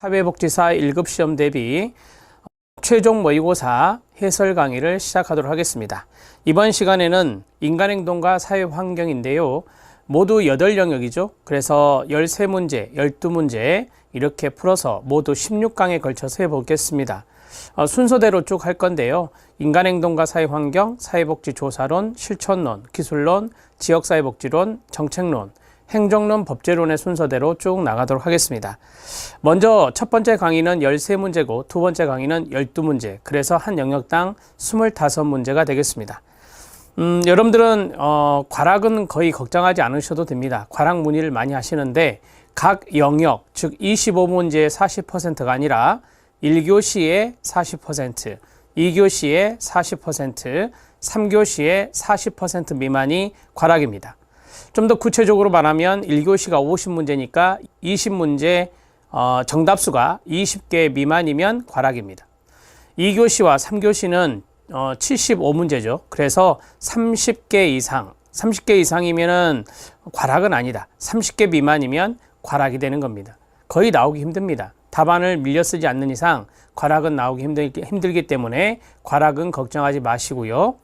사회복지사 1급 시험 대비 최종 모의고사 해설 강의를 시작하도록 하겠습니다. 이번 시간에는 인간행동과 사회환경인데요. 모두 8영역이죠. 그래서 13문제, 12문제 이렇게 풀어서 모두 16강에 걸쳐서 해보겠습니다. 순서대로 쭉 할 건데요. 인간행동과 사회환경, 사회복지조사론, 실천론, 기술론, 지역사회복지론, 정책론, 행정론, 법제론의 순서대로 쭉 나가도록 하겠습니다. 먼저 첫 번째 강의는 13문제고 두 번째 강의는 12문제, 그래서 한 영역당 25문제가 되겠습니다. 여러분들은 과락은 거의 걱정하지 않으셔도 됩니다. 과락 문의를 많이 하시는데 각 영역, 즉 25문제의 40%가 아니라 1교시에 40%, 2교시에 40%, 3교시에 40% 미만이 과락입니다. 좀 더 구체적으로 말하면 1교시가 50문제니까 20문제 정답수가 20개 미만이면 과락입니다. 2교시와 3교시는 75문제죠. 그래서 30개 이상, 30개 이상이면 과락은 아니다. 30개 미만이면 과락이 되는 겁니다. 거의 나오기 힘듭니다. 답안을 밀려 쓰지 않는 이상 과락은 나오기 힘들기 때문에 과락은 걱정하지 마시고요.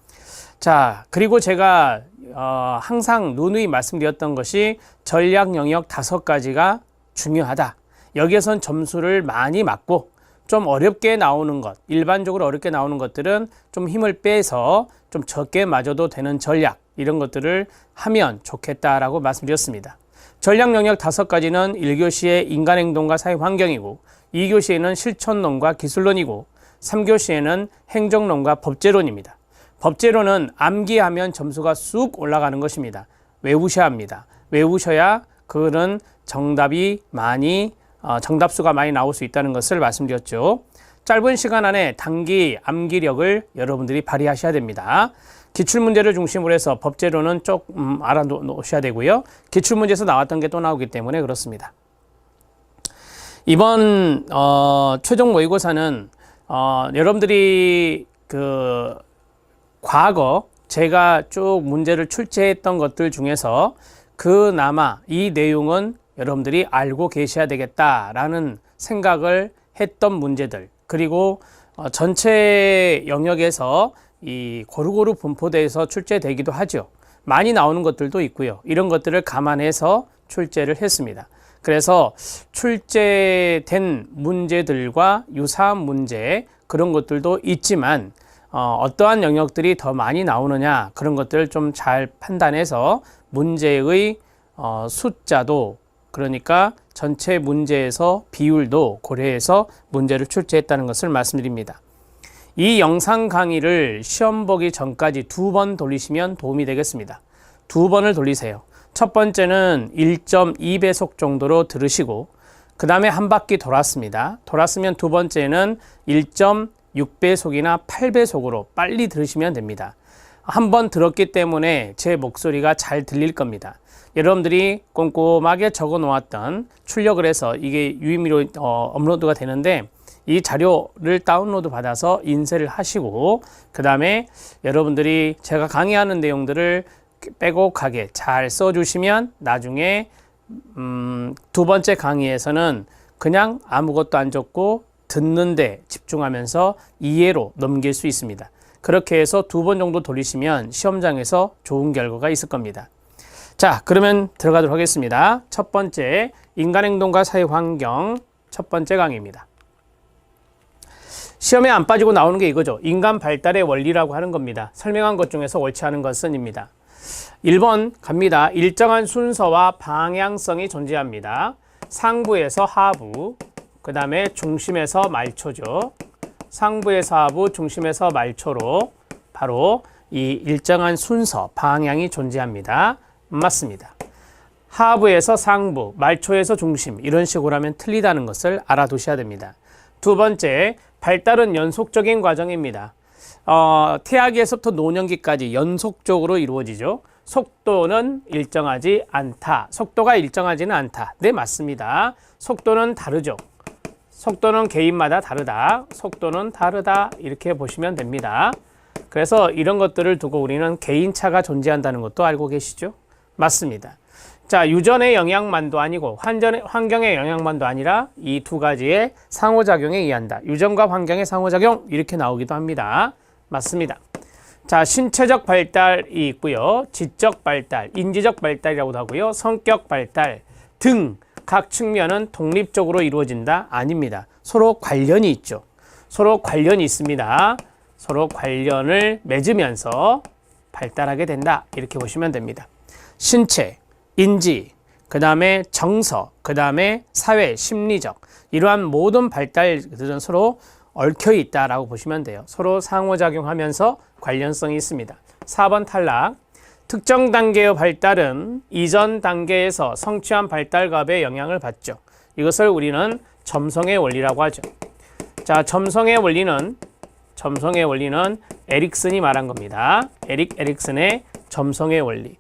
자, 그리고 제가 항상 누누이 말씀드렸던 것이 전략 영역 5가지가 중요하다. 여기에선 점수를 많이 맞고 좀 어렵게 나오는 것, 일반적으로 어렵게 나오는 것들은 좀 힘을 빼서 좀 적게 맞아도 되는 전략, 이런 것들을 하면 좋겠다라고 말씀드렸습니다. 전략 영역 5가지는 1교시의 인간행동과 사회환경이고 2교시에는 실천론과 기술론이고 3교시에는 행정론과 법제론입니다. 법제론은 암기하면 점수가 쑥 올라가는 것입니다. 외우셔야 합니다. 외우셔야 그거는 정답수가 많이 나올 수 있다는 것을 말씀드렸죠. 짧은 시간 안에 단기 암기력을 여러분들이 발휘하셔야 됩니다. 기출문제를 중심으로 해서 법제론은 조금 알아놓으셔야 되고요. 기출문제에서 나왔던 게 또 나오기 때문에 그렇습니다. 이번 최종 모의고사는 여러분들이 과거 제가 쭉 문제를 출제했던 것들 중에서 그나마 이 내용은 여러분들이 알고 계셔야 되겠다라는 생각을 했던 문제들, 그리고 전체 영역에서 이 고루고루 분포돼서 출제되기도 하죠. 많이 나오는 것들도 있고요. 이런 것들을 감안해서 출제를 했습니다. 그래서 출제된 문제들과 유사한 문제, 그런 것들도 있지만 어떠한 영역들이 더 많이 나오느냐, 그런 것들을 좀 잘 판단해서 문제의 숫자도, 그러니까 전체 문제에서 비율도 고려해서 문제를 출제했다는 것을 말씀드립니다. 이 영상 강의를 시험 보기 전까지 2번 돌리시면 도움이 되겠습니다. 2번을 돌리세요. 첫 번째는 1.2배속 정도로 들으시고 그 다음에 한 바퀴 돌았습니다. 돌았으면 두 번째는 1.6배속이나 8배속으로 빨리 들으시면 됩니다. 한 번 들었기 때문에 제 목소리가 잘 들릴 겁니다. 여러분들이 꼼꼼하게 적어 놓았던, 출력을 해서 이게 유의미로 업로드가 되는데 이 자료를 다운로드 받아서 인쇄를 하시고 그 다음에 여러분들이 제가 강의하는 내용들을 빼곡하게 잘 써주시면 나중에 두 번째 강의에서는 그냥 아무것도 안 적고 듣는데 집중하면서 이해로 넘길 수 있습니다. 그렇게 해서 2번 정도 돌리시면 시험장에서 좋은 결과가 있을 겁니다. 자, 그러면 들어가도록 하겠습니다. 첫 번째, 인간행동과 사회환경 첫 번째 강의입니다. 시험에 안 빠지고 나오는 게 이거죠. 인간 발달의 원리라고 하는 겁니다. 설명한 것 중에서 옳지 않은 것은입니다. 1번 갑니다. 일정한 순서와 방향성이 존재합니다. 상부에서 하부, 그 다음에 중심에서 말초죠. 상부에서 하부, 중심에서 말초로 바로 이 일정한 순서, 방향이 존재합니다. 맞습니다. 하부에서 상부, 말초에서 중심, 이런 식으로 하면 틀리다는 것을 알아두셔야 됩니다. 두 번째, 발달은 연속적인 과정입니다. 태아기에서부터 노년기까지 연속적으로 이루어지죠. 속도는 일정하지 않다. 속도가 일정하지는 않다. 네, 맞습니다. 속도는 다르죠. 속도는 개인마다 다르다. 속도는 다르다. 이렇게 보시면 됩니다. 그래서 이런 것들을 두고 우리는 개인차가 존재한다는 것도 알고 계시죠? 맞습니다. 자, 유전의 영향만도 아니고 환경의 영향만도 아니라 이 두 가지의 상호작용에 의한다. 유전과 환경의 상호작용 이렇게 나오기도 합니다. 맞습니다. 자, 신체적 발달이 있고요. 지적 발달, 인지적 발달이라고도 하고요. 성격 발달 등 각 측면은 독립적으로 이루어진다? 아닙니다. 서로 관련이 있죠. 서로 관련이 있습니다. 서로 관련을 맺으면서 발달하게 된다. 이렇게 보시면 됩니다. 신체, 인지, 그 다음에 정서, 그 다음에 사회, 심리적 이러한 모든 발달들은 서로 얽혀 있다라고 보시면 돼요. 서로 상호작용하면서 관련성이 있습니다. 4번 탈락. 특정 단계의 발달은 이전 단계에서 성취한 발달갑의 영향을 받죠. 이것을 우리는 점성의 원리라고 하죠. 자, 점성의 원리는 에릭슨이 말한 겁니다. 에릭슨의 점성의 원리.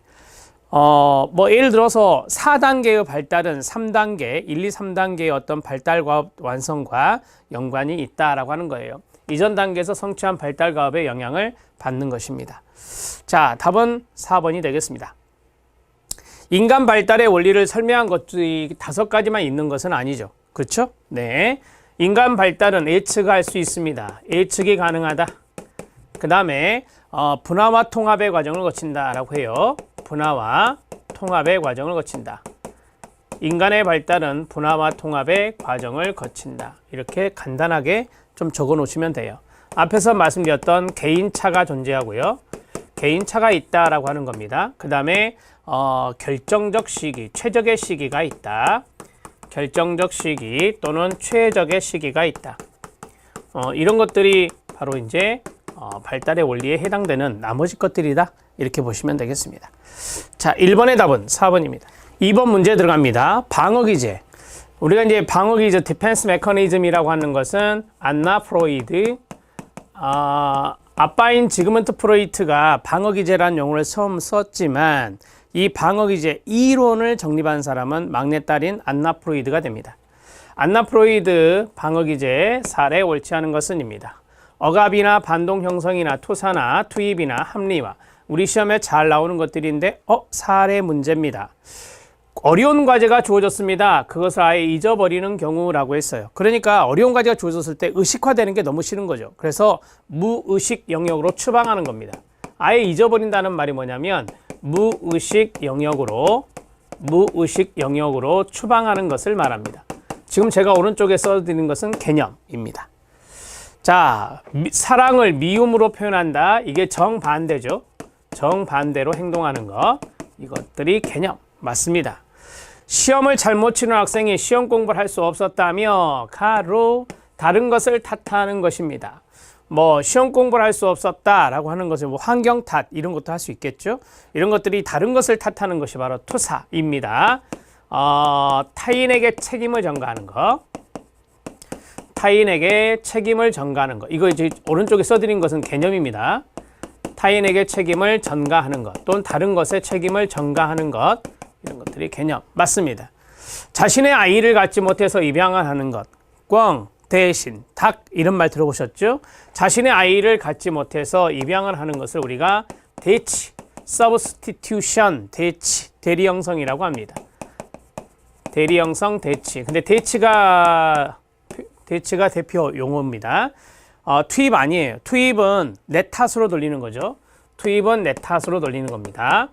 뭐 예를 들어서 4단계의 발달은 3단계, 1, 2, 3단계의 어떤 발달과 완성과 연관이 있다라고 하는 거예요. 이전 단계에서 성취한 발달과업의 영향을 받는 것입니다. 자, 답은 4번이 되겠습니다. 인간 발달의 원리를 설명한 것들이 5가지만 있는 것은 아니죠. 그렇죠? 네. 인간 발달은 예측할 수 있습니다. 예측이 가능하다. 그 다음에 분화와 통합의 과정을 거친다라고 해요. 분화와 통합의 과정을 거친다. 인간의 발달은 분화와 통합의 과정을 거친다. 이렇게 간단하게 좀 적어 놓으시면 돼요. 앞에서 말씀드렸던 개인차가 존재하고요. 개인차가 있다라고 하는 겁니다. 그 다음에 결정적 시기, 최적의 시기가 있다. 결정적 시기 또는 최적의 시기가 있다. 이런 것들이 바로 이제 발달의 원리에 해당되는 나머지 것들이다. 이렇게 보시면 되겠습니다. 자, 1번의 답은 4번입니다. 2번 문제 들어갑니다. 방어기제. 우리가 이제 방어기제 디펜스 메커니즘이라고 하는 것은 안나 프로이드, 아빠인 지그문트 프로이트가 방어기제라는 용어를 처음 썼지만 이 방어기제 이론을 정립한 사람은 막내딸인 안나 프로이드가 됩니다. 안나 프로이드 방어기제 사례에 옳지 않은 것은입니다. 억압이나 반동 형성이나 투사나 투입이나 합리화 우리 시험에 잘 나오는 것들인데 사례 문제입니다. 어려운 과제가 주어졌습니다. 그것을 아예 잊어버리는 경우라고 했어요. 그러니까 어려운 과제가 주어졌을 때 의식화되는 게 너무 싫은 거죠. 그래서 무의식 영역으로 추방하는 겁니다. 아예 잊어버린다는 말이 뭐냐면 무의식 영역으로 추방하는 것을 말합니다. 지금 제가 오른쪽에 써드린 것은 개념입니다. 자, 사랑을 미움으로 표현한다. 이게 정반대죠. 정반대로 행동하는 것. 이것들이 개념 맞습니다. 시험을 잘못 치는 학생이 시험 공부를 할 수 없었다며 가로 다른 것을 탓하는 것입니다. 뭐 시험 공부를 할 수 없었다라고 하는 것은 뭐 환경 탓 이런 것도 할 수 있겠죠. 이런 것들이 다른 것을 탓하는 것이 바로 투사입니다. 타인에게 책임을 전가하는 것. 타인에게 책임을 전가하는 것. 이거 이제 오른쪽에 써드린 것은 개념입니다. 타인에게 책임을 전가하는 것 또는 다른 것에 책임을 전가하는 것. 이런 것들이 개념 맞습니다. 자신의 아이를 갖지 못해서 입양을 하는 것. 꿩, 대신, 닭 이런 말 들어보셨죠? 자신의 아이를 갖지 못해서 입양을 하는 것을 우리가 대치, substitution, 대치, 대리형성이라고 합니다. 대리형성, 대치. 근데 대치가 대표 용어입니다. 투입 아니에요. 투입은 내 탓으로 돌리는 거죠. 투입은 내 탓으로 돌리는 겁니다.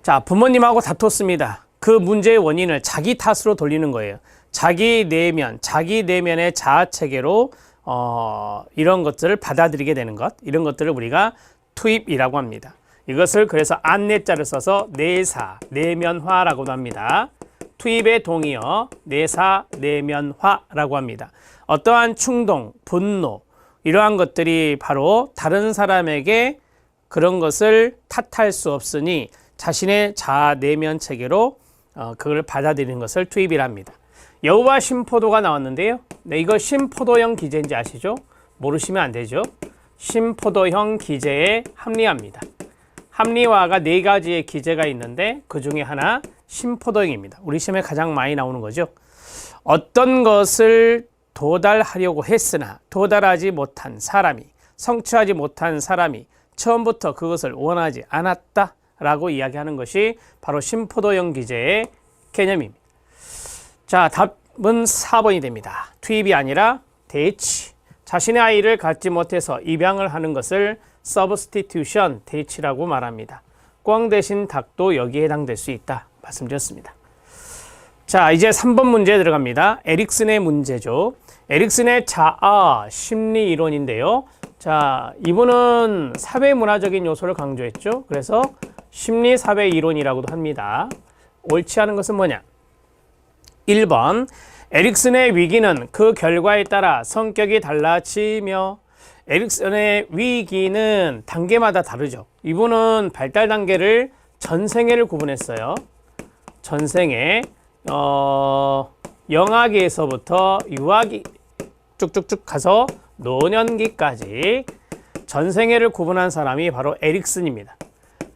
자, 부모님하고 다퉜습니다. 그 문제의 원인을 자기 탓으로 돌리는 거예요. 자기 내면의 자아체계로 이런 것들을 받아들이게 되는 것, 이런 것들을 우리가 투입이라고 합니다. 이것을 그래서 안내자를 써서 내사, 내면화라고도 합니다. 투입의 동의어, 내사, 내면화라고 합니다. 어떠한 충동, 분노 이러한 것들이 바로 다른 사람에게 그런 것을 탓할 수 없으니 자신의 자아 내면 체계로 그걸 받아들이는 것을 투입이랍니다. 여우와 심포도가 나왔는데요. 네, 이거 심포도형 기제인지 아시죠? 모르시면 안 되죠. 심포도형 기제의 합리화입니다. 합리화가 4가지의 기제가 있는데 그 중에 하나 심포도형입니다. 우리 시험에 가장 많이 나오는 거죠. 어떤 것을 도달하려고 했으나 도달하지 못한 사람이, 성취하지 못한 사람이 처음부터 그것을 원하지 않았다 라고 이야기하는 것이 바로 심포도형 기제의 개념입니다. 자, 답은 4번이 됩니다. 투입이 아니라 대치. 자신의 아이를 갖지 못해서 입양을 하는 것을 substitution, 대치라고 말합니다. 꿩 대신 닭도 여기에 해당될 수 있다 말씀드렸습니다. 자, 이제 3번 문제에 들어갑니다. 에릭슨의 문제죠. 에릭슨의 자아 심리 이론인데요. 자, 이분은 사회문화적인 요소를 강조했죠. 그래서 심리사회 이론이라고도 합니다. 옳지 않은 것은 뭐냐? 1번, 에릭슨의 위기는 그 결과에 따라 성격이 달라지며, 에릭슨의 위기는 단계마다 다르죠. 이분은 발달 단계를 전생애를 구분했어요. 전생애, 영아기에서부터 유아기 쭉쭉쭉 가서 노년기까지 전생애를 구분한 사람이 바로 에릭슨입니다.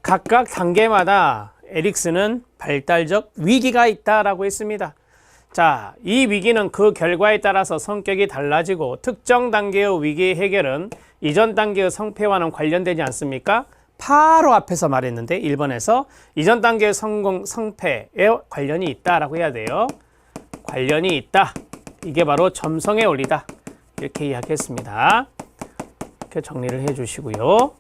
각각 단계마다 에릭슨은 발달적 위기가 있다라고 했습니다. 자, 이 위기는 그 결과에 따라서 성격이 달라지고 특정 단계의 위기 해결은 이전 단계의 성패와는 관련되지 않습니까? 바로 앞에서 말했는데 1번에서 이전 단계의 성공, 성패에 관련이 있다라고 해야 돼요. 관련이 있다. 이게 바로 점성의 원리다. 이렇게 이야기했습니다. 이렇게 정리를 해 주시고요.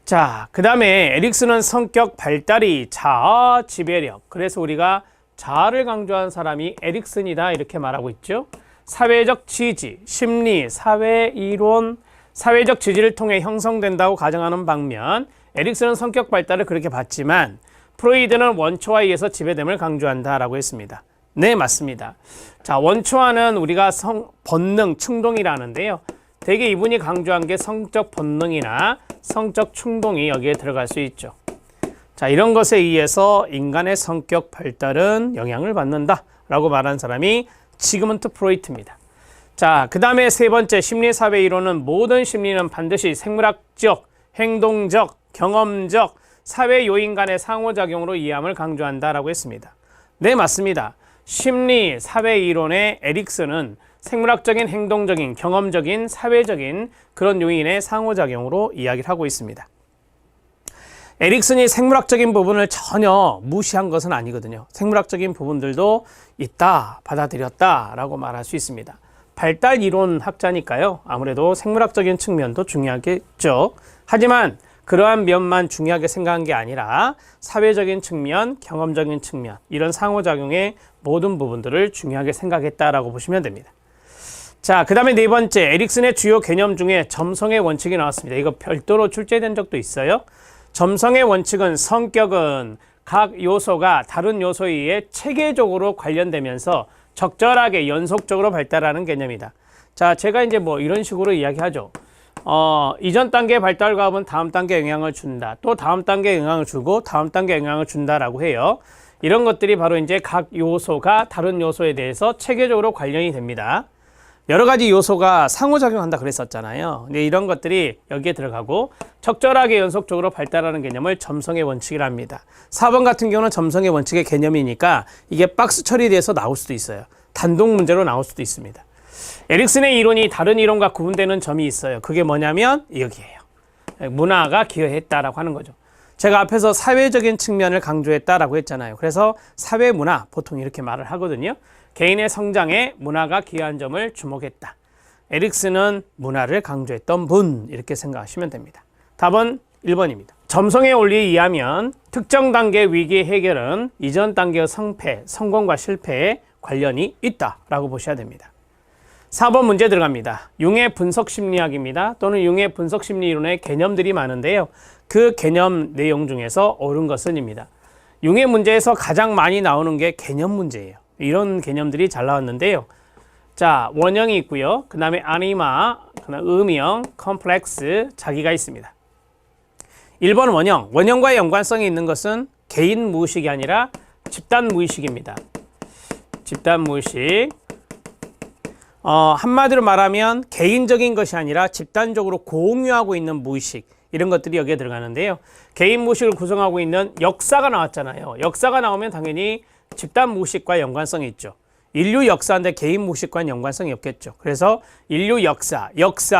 자, 그 다음에 에릭슨은 성격 발달이 자아 지배력. 그래서 우리가 자아를 강조한 사람이 에릭슨이다 이렇게 말하고 있죠. 사회적 지지, 심리, 사회 이론, 사회적 지지를 통해 형성된다고 가정하는 반면 에릭슨은 성격 발달을 그렇게 봤지만 프로이드는 원초와 의해서 지배됨을 강조한다라고 했습니다. 네, 맞습니다. 자, 원초와는 우리가 본능, 충동이라는데요. 대개 이분이 강조한 게 성적 본능이나 성적 충동이 여기에 들어갈 수 있죠. 자, 이런 것에 의해서 인간의 성격 발달은 영향을 받는다 라고 말한 사람이 지그문트 프로이트입니다. 자, 그 다음에 세 번째 심리사회 이론은 모든 심리는 반드시 생물학적, 행동적, 경험적, 사회 요인 간의 상호작용으로 이해함을 강조한다라고 했습니다. 네, 맞습니다. 심리, 사회 이론의 에릭슨은 생물학적인, 행동적인, 경험적인, 사회적인 그런 요인의 상호작용으로 이야기를 하고 있습니다. 에릭슨이 생물학적인 부분을 전혀 무시한 것은 아니거든요. 생물학적인 부분들도 있다, 받아들였다 라고 말할 수 있습니다. 발달 이론 학자니까요. 아무래도 생물학적인 측면도 중요하겠죠. 하지만 그러한 면만 중요하게 생각한 게 아니라 사회적인 측면, 경험적인 측면 이런 상호작용의 모든 부분들을 중요하게 생각했다라고 보시면 됩니다. 자, 그 다음에 네 번째 에릭슨의 주요 개념 중에 점성의 원칙이 나왔습니다. 이거 별도로 출제된 적도 있어요. 점성의 원칙은 성격은 각 요소가 다른 요소에 의해 체계적으로 관련되면서 적절하게 연속적으로 발달하는 개념이다. 자, 제가 이제 뭐 이런 식으로 이야기하죠. 이전 단계 발달과업은 다음 단계에 영향을 준다. 또 다음 단계에 영향을 주고 다음 단계에 영향을 준다라고 해요. 이런 것들이 바로 이제 각 요소가 다른 요소에 대해서 체계적으로 관련이 됩니다. 여러 가지 요소가 상호작용한다 그랬었잖아요. 근데 이런 것들이 여기에 들어가고 적절하게 연속적으로 발달하는 개념을 점성의 원칙이라 합니다. 4번 같은 경우는 점성의 원칙의 개념이니까 이게 박스 처리돼서 나올 수도 있어요. 단독 문제로 나올 수도 있습니다. 에릭슨의 이론이 다른 이론과 구분되는 점이 있어요. 그게 뭐냐면 여기에요. 문화가 기여했다라고 하는 거죠. 제가 앞에서 사회적인 측면을 강조했다라고 했잖아요. 그래서 사회문화 보통 이렇게 말을 하거든요. 개인의 성장에 문화가 기여한 점을 주목했다. 에릭슨은 문화를 강조했던 분 이렇게 생각하시면 됩니다. 답은 1번입니다. 점성의 원리에 의하면 특정 단계 위기 해결은 이전 단계의 성패, 성공과 실패에 관련이 있다라고 보셔야 됩니다. 4번 문제 들어갑니다. 융의 분석심리학입니다. 또는 융의 분석심리이론의 개념들이 많은데요. 그 개념 내용 중에서 옳은 것은입니다. 융의 문제에서 가장 많이 나오는 게 개념 문제예요. 이런 개념들이 잘 나왔는데요. 자, 원형이 있고요. 그 다음에 아니마, 그다음에 음형, 컴플렉스, 자기가 있습니다. 1번 원형. 원형과의 연관성이 있는 것은 개인 무의식이 아니라 집단 무의식입니다. 집단 무의식. 한마디로 말하면 개인적인 것이 아니라 집단적으로 공유하고 있는 무의식. 이런 것들이 여기에 들어가는데요. 개인 무의식을 구성하고 있는 역사가 나왔잖아요. 역사가 나오면 당연히 집단 무의식과 연관성이 있죠. 인류 역사인데 개인 무의식과는 연관성이 없겠죠. 그래서 인류 역사,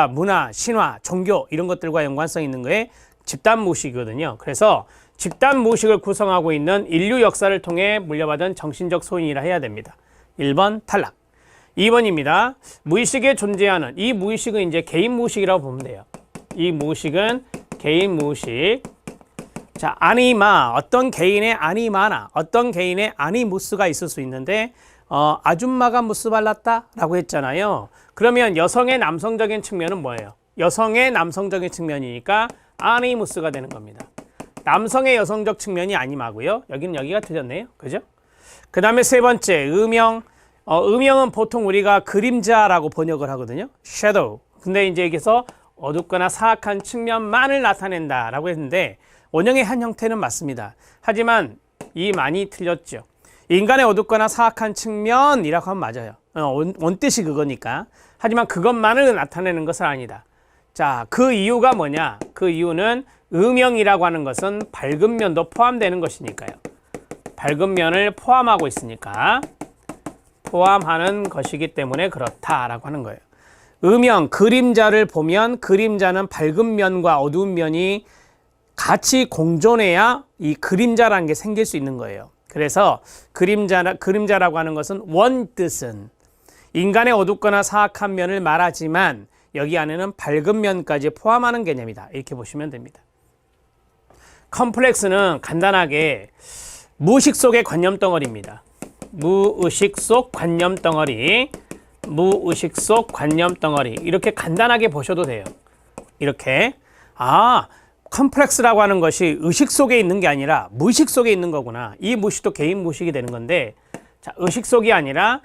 문화, 신화, 종교 이런 것들과 연관성이 있는 거에 집단 무의식이거든요. 그래서 집단 무의식을 구성하고 있는 인류 역사를 통해 물려받은 정신적 소인이라 해야 됩니다. 1번 탈락. 2번입니다. 무의식에 존재하는 이 무의식은 이제 개인 무의식이라고 보면 돼요. 이 무의식은 개인 무의식. 자, 아니마, 어떤 개인의 아니마나 어떤 개인의 아니무스가 있을 수 있는데 아줌마가 무스 발랐다 라고 했잖아요. 그러면 여성의 남성적인 측면은 뭐예요? 여성의 남성적인 측면이니까 아니무스가 되는 겁니다. 남성의 여성적 측면이 아니마고요. 여기는 여기가 틀렸네요. 그죠? 그 다음에 세 번째, 음영. 음영은 보통 우리가 그림자라고 번역을 하거든요. shadow. 근데 이제 여기서 어둡거나 사악한 측면만을 나타낸다라고 했는데 원형의 한 형태는 맞습니다. 하지만 이 많이 틀렸죠. 인간의 어둡거나 사악한 측면이라고 하면 맞아요. 원뜻이 그거니까. 하지만 그것만을 나타내는 것은 아니다. 자, 그 이유가 뭐냐? 그 이유는 음영이라고 하는 것은 밝은 면도 포함되는 것이니까요. 밝은 면을 포함하고 있으니까 포함하는 것이기 때문에 그렇다라고 하는 거예요. 음영, 그림자를 보면 그림자는 밝은 면과 어두운 면이 같이 공존해야 이 그림자라는 게 생길 수 있는 거예요. 그래서 그림자라고 하는 것은 원뜻은 인간의 어둡거나 사악한 면을 말하지만 여기 안에는 밝은 면까지 포함하는 개념이다. 이렇게 보시면 됩니다. 컴플렉스는 간단하게 무의식 속의 관념 덩어리입니다. 무의식 속 관념 덩어리, 무의식 속 관념 덩어리 이렇게 간단하게 보셔도 돼요. 이렇게 컴플렉스라고 하는 것이 의식 속에 있는 게 아니라 무의식 속에 있는 거구나. 이 무의식도 개인 무의식이 되는 건데 자, 의식 속이 아니라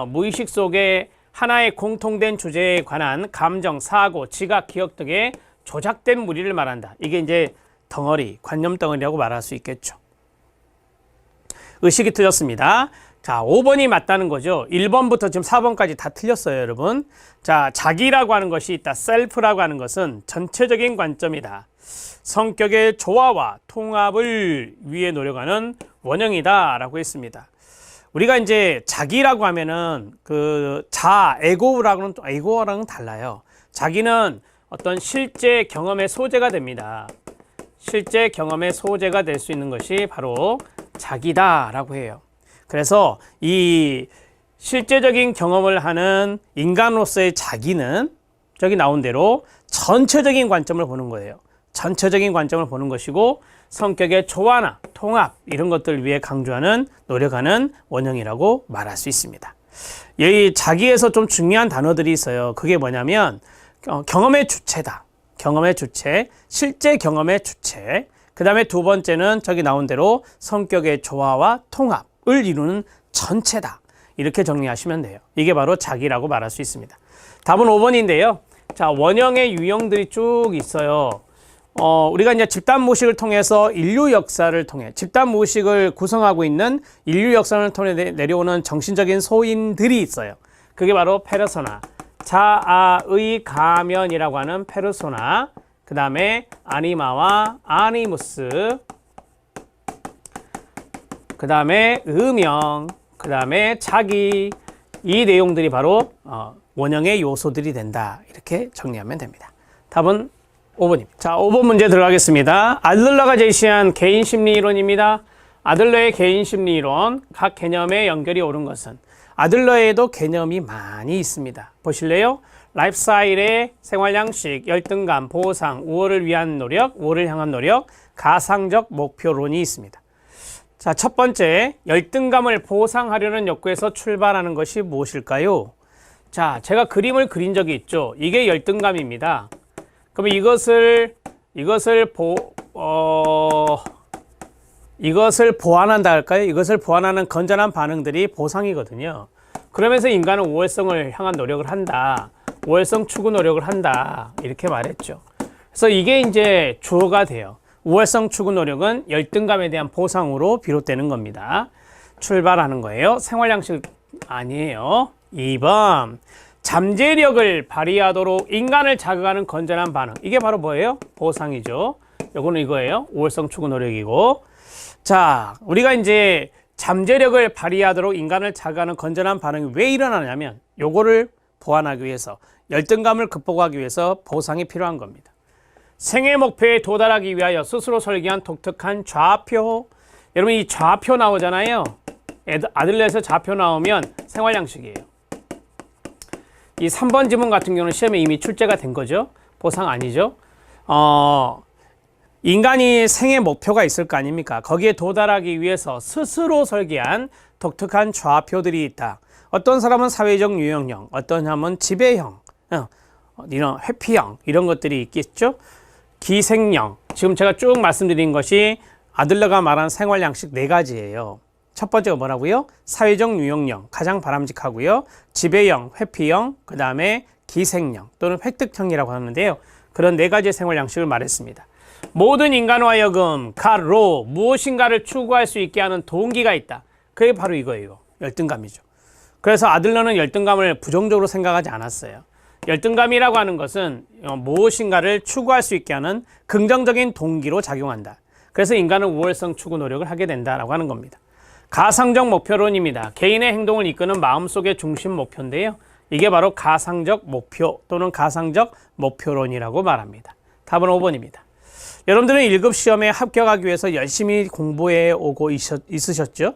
무의식 속에 하나의 공통된 주제에 관한 감정, 사고, 지각, 기억 등의 조작된 무리를 말한다. 이게 이제 덩어리, 관념 덩어리라고 말할 수 있겠죠. 의식이 틀렸습니다. 자, 5번이 맞다는 거죠. 1번부터 지금 4번까지 다 틀렸어요, 여러분. 자, 자기라고 하는 것이 있다. 셀프라고 하는 것은 전체적인 관점이다. 성격의 조화와 통합을 위해 노력하는 원형이다 라고 했습니다. 우리가 이제 자기라고 하면은 에고랑은 달라요. 자기는 어떤 실제 경험의 소재가 됩니다. 실제 경험의 소재가 될 수 있는 것이 바로 자기다라고 해요. 그래서 이 실제적인 경험을 하는 인간으로서의 자기는 저기 나온 대로 전체적인 관점을 보는 거예요. 전체적인 관점을 보는 것이고 성격의 조화나 통합 이런 것들을 위해 강조하는 노력하는 원형이라고 말할 수 있습니다. 여기 자기에서 좀 중요한 단어들이 있어요. 그게 뭐냐면 경험의 주체다. 경험의 주체, 실제 경험의 주체. 그 다음에 두 번째는 저기 나온 대로 성격의 조화와 통합을 이루는 전체다. 이렇게 정리하시면 돼요. 이게 바로 자기라고 말할 수 있습니다. 답은 5번인데요. 자, 원형의 유형들이 쭉 있어요. 우리가 이제 집단 무의식을 통해서 인류 역사를 통해 집단 무의식을 구성하고 있는 인류 역사를 통해 내려오는 정신적인 소인들이 있어요. 그게 바로 페르소나, 자아의 가면이라고 하는 페르소나, 그 다음에 아니마와 아니무스, 그 다음에 음영, 그 다음에 자기, 이 내용들이 바로 원형의 요소들이 된다. 이렇게 정리하면 됩니다. 답은 5번입니다. 자, 5번 문제 들어가겠습니다. 아들러가 제시한 개인심리이론입니다. 아들러의 개인심리이론, 각 개념의 연결이 옳은 것은 아들러에도 개념이 많이 있습니다. 보실래요? 라이프스타일의 생활양식, 열등감, 보상, 우월을 위한 노력, 우월을 향한 노력, 가상적 목표론이 있습니다. 자, 첫 번째, 열등감을 보상하려는 욕구에서 출발하는 것이 무엇일까요? 자, 제가 그림을 그린 적이 있죠. 이게 열등감입니다. 그럼 이것을 보완한다 할까요? 이것을 보완하는 건전한 반응들이 보상이거든요. 그러면서 인간은 우월성을 향한 노력을 한다. 우월성 추구 노력을 한다. 이렇게 말했죠. 그래서 이게 이제 주어가 돼요. 우월성 추구 노력은 열등감에 대한 보상으로 비롯되는 겁니다. 출발하는 거예요. 생활양식 아니에요. 2번. 잠재력을 발휘하도록 인간을 자극하는 건전한 반응. 이게 바로 뭐예요? 보상이죠. 요거는 이거예요. 우월성 추구 노력이고. 자, 우리가 이제 잠재력을 발휘하도록 인간을 자극하는 건전한 반응이 왜 일어나냐면 요거를 보완하기 위해서, 열등감을 극복하기 위해서 보상이 필요한 겁니다. 생애 목표에 도달하기 위하여 스스로 설계한 독특한 좌표. 여러분 이 좌표 나오잖아요. 아들렛에서 좌표 나오면 생활 양식이에요. 이 3번 지문 같은 경우는 시험에 이미 출제가 된 거죠. 보상 아니죠. 인간이 생애 목표가 있을 거 아닙니까? 거기에 도달하기 위해서 스스로 설계한 독특한 좌표들이 있다. 어떤 사람은 사회적 유형형, 어떤 사람은 지배형, 이런 회피형 이런 것들이 있겠죠. 기생형, 지금 제가 쭉 말씀드린 것이 아들러가 말한 생활 양식 4가지예요. 첫 번째가 뭐라고요? 사회적 유형형, 가장 바람직하고요. 지배형, 회피형, 그 다음에 기생형 또는 획득형이라고 하는데요. 그런 4가지의 생활 양식을 말했습니다. 모든 인간으로 하여금 가로 무엇인가를 추구할 수 있게 하는 동기가 있다. 그게 바로 이거예요. 열등감이죠. 그래서 아들러는 열등감을 부정적으로 생각하지 않았어요. 열등감이라고 하는 것은 무엇인가를 추구할 수 있게 하는 긍정적인 동기로 작용한다. 그래서 인간은 우월성 추구 노력을 하게 된다라고 하는 겁니다. 가상적 목표론입니다. 개인의 행동을 이끄는 마음속의 중심 목표인데요. 이게 바로 가상적 목표 또는 가상적 목표론이라고 말합니다. 답은 5번입니다. 여러분들은 1급 시험에 합격하기 위해서 열심히 공부해 오고 있으셨죠?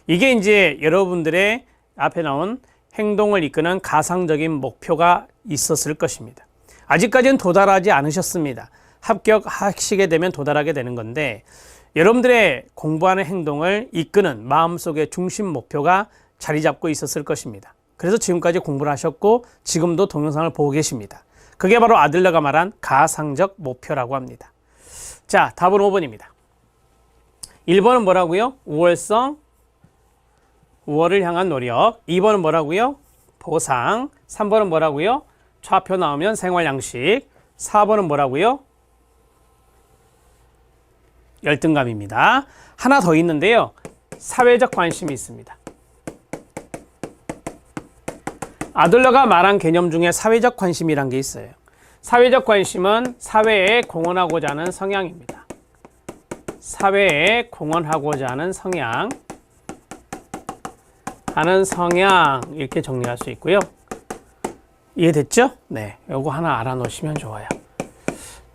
이게 이제 여러분들의 앞에 나온 행동을 이끄는 가상적인 목표가 있었을 것입니다. 아직까지는 도달하지 않으셨습니다. 합격하시게 되면 도달하게 되는 건데 여러분들의 공부하는 행동을 이끄는 마음속의 중심 목표가 자리 잡고 있었을 것입니다. 그래서 지금까지 공부를 하셨고 지금도 동영상을 보고 계십니다. 그게 바로 아들러가 말한 가상적 목표라고 합니다. 자, 답은 5번입니다. 1번은 뭐라고요? 우월성, 우월을 향한 노력. 2번은 뭐라고요? 보상. 3번은 뭐라고요? 좌표 나오면 생활 양식. 4번은 뭐라고요? 열등감입니다. 하나 더 있는데요. 사회적 관심이 있습니다. 아들러가 말한 개념 중에 사회적 관심이란 게 있어요. 사회적 관심은 사회에 공헌하고자 하는 성향입니다. 사회에 공헌하고자 하는 성향. 이렇게 정리할 수 있고요. 이해됐죠? 네, 요거 하나 알아놓으시면 좋아요.